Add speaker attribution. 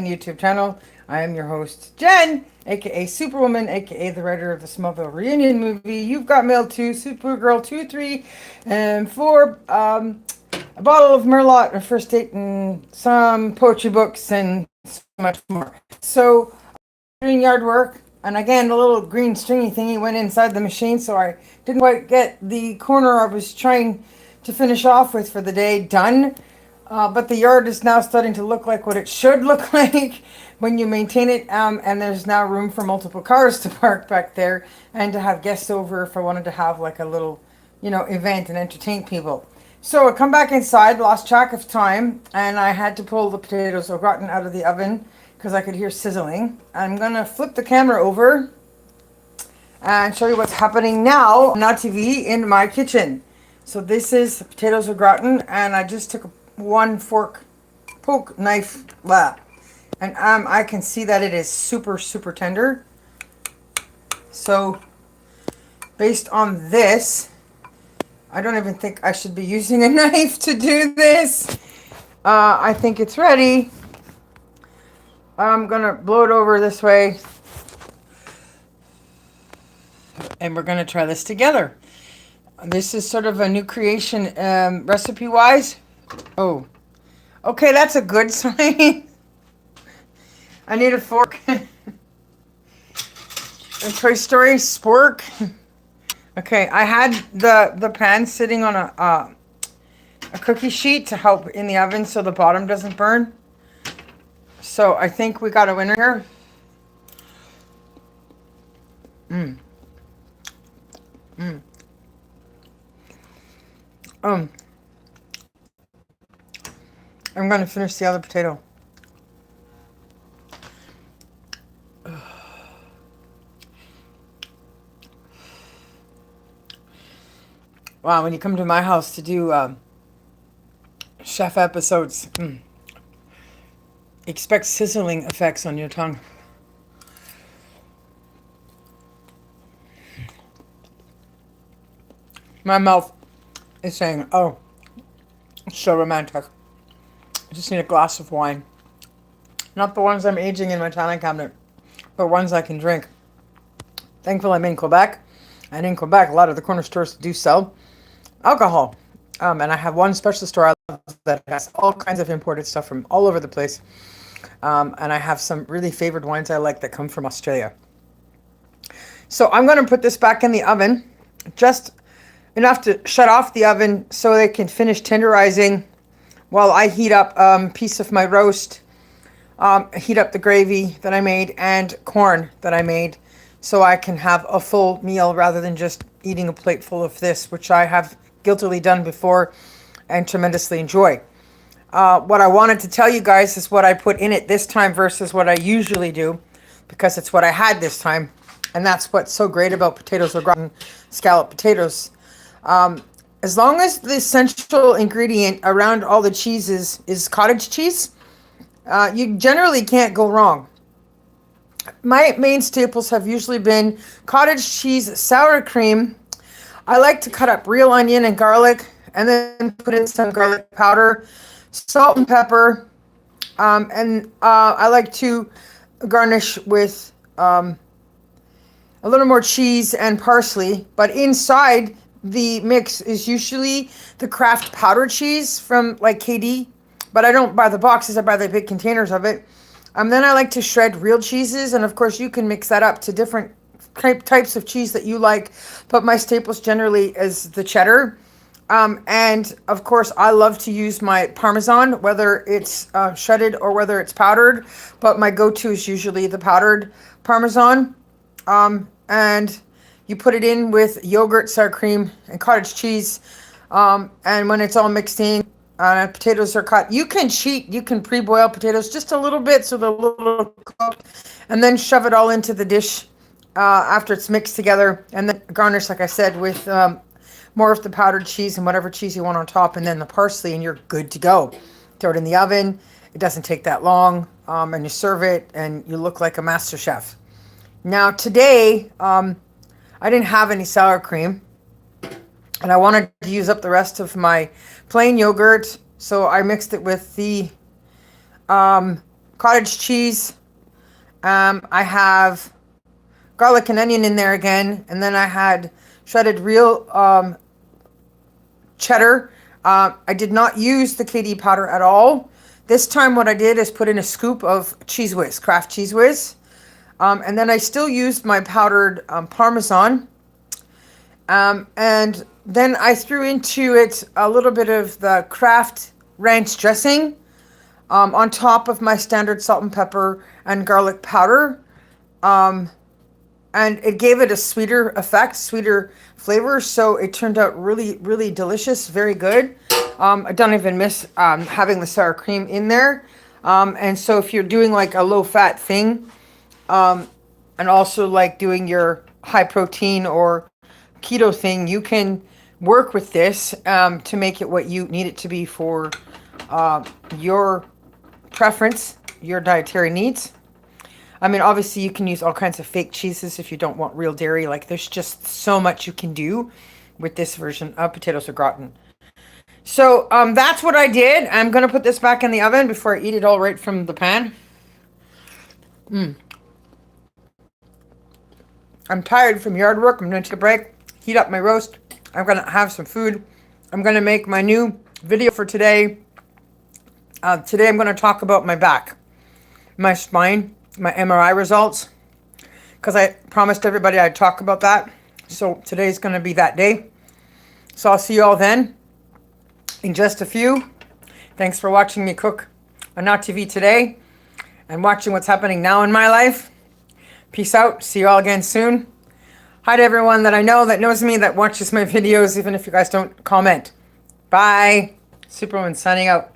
Speaker 1: YouTube channel. I am your host, Jen, aka Superwoman, aka the writer of the Smallville reunion movie. You've got Mail 2, Supergirl 2, 3, and 4, a bottle of Merlot, a first date, and some poetry books, and so much more. So, doing yard work, and again, the little green stringy thingy went inside the machine, so I didn't quite get the corner I was trying to finish off with for the day done. But the yard is now starting to look like what it should look like when you maintain it. And there's now room for multiple cars to park back there and to have guests over if I wanted to have like a little, event and entertain people. So I come back inside, lost track of time, and I had to pull the potatoes au gratin out of the oven because I could hear sizzling. I'm gonna flip the camera over and show you what's happening now on TV in my kitchen. So this is potatoes au gratin, and I just took one fork, poke knife, blah, and I can see that it is super tender. So based on this, I don't even think I should be using a knife to do this. I think it's ready. I'm gonna blow it over this way, and we're gonna try this together. This is sort of a new creation, recipe wise. Oh, okay, that's a good sign. I need a fork. A Toy Story spork. Okay, I had the pan sitting on a cookie sheet to help in the oven so the bottom doesn't burn. So I think we got a winner here. Mmm. Mmm. I'm going to finish the other potato. Wow, when you come to my house to do chef episodes, expect sizzling effects on your tongue. My mouth is saying, oh, it's so romantic. I just need a glass of wine. Not the ones I'm aging in my talent cabinet, but ones I can drink. Thankful I'm in Quebec. And in Quebec, a lot of the corner stores do sell alcohol. And I have one special store I love that has all kinds of imported stuff from all over the place. And I have some really favored wines I like that come from Australia. So I'm going to put this back in the oven, just enough to shut off the oven so they can finish tenderizing while I heat up a piece of my roast, heat up the gravy that I made and corn that I made so I can have a full meal rather than just eating a plate full of this, which I have guiltily done before and tremendously enjoy. What I wanted to tell you guys is what I put in it this time versus what I usually do, because it's what I had this time. And that's what's so great about potatoes au gratin, scalloped potatoes. As long as the essential ingredient around all the cheeses is cottage cheese, you generally can't go wrong. My main staples have usually been cottage cheese, sour cream. I like to cut up real onion and garlic and then put in some garlic powder, salt and pepper, and I like to garnish with a little more cheese and parsley. But inside the mix is usually the Kraft powdered cheese from like KD, but I don't buy the boxes, I buy the big containers of it. Then I like to shred real cheeses, and of course you can mix that up to different types of cheese that you like, but my staples generally is the cheddar. And of course I love to use my Parmesan, whether it's shredded or whether it's powdered, but my go-to is usually the powdered Parmesan. And you put it in with yogurt, sour cream, and cottage cheese. And when it's all mixed in, potatoes are cut. You can cheat. You can pre-boil potatoes just a little bit so they're a little cooked, and then shove it all into the dish after it's mixed together, and then garnish, like I said, with more of the powdered cheese and whatever cheese you want on top, and then the parsley, and you're good to go. Throw it in the oven. It doesn't take that long, and you serve it, and you look like a master chef. Now today, I didn't have any sour cream, and I wanted to use up the rest of my plain yogurt, so I mixed it with the cottage cheese. I have garlic and onion in there again. And then I had shredded real cheddar. I did not use the KD powder at all. This time what I did is put in a scoop of Cheese Whiz, Kraft Cheese Whiz. And then I still used my powdered Parmesan. And then I threw into it a little bit of the Kraft ranch dressing on top of my standard salt and pepper and garlic powder. And it gave it a sweeter effect, sweeter flavor. So it turned out really, really delicious, very good. I don't even miss having the sour cream in there. And so if you're doing like a low fat thing, and also like doing your high protein or keto thing, you can work with this to make it what you need it to be for your preference, your dietary needs. I mean, obviously you can use all kinds of fake cheeses if you don't want real dairy. Like there's just so much you can do with this version of potatoes au gratin. So that's what I did. I'm going to put this back in the oven before I eat it all right from the pan. I'm tired from yard work. I'm going to take a break, heat up my roast. I'm going to have some food. I'm going to make my new video for today. Today I'm going to talk about my back, my spine, my MRI results, because I promised everybody I'd talk about that. So today's going to be that day. So I'll see you all then in just a few. Thanks for watching me cook on Now TV today and watching what's happening now in my life. Peace out. See you all again soon. Hi to everyone that I know that knows me, that watches my videos, even if you guys don't comment. Bye. Superwoman signing out.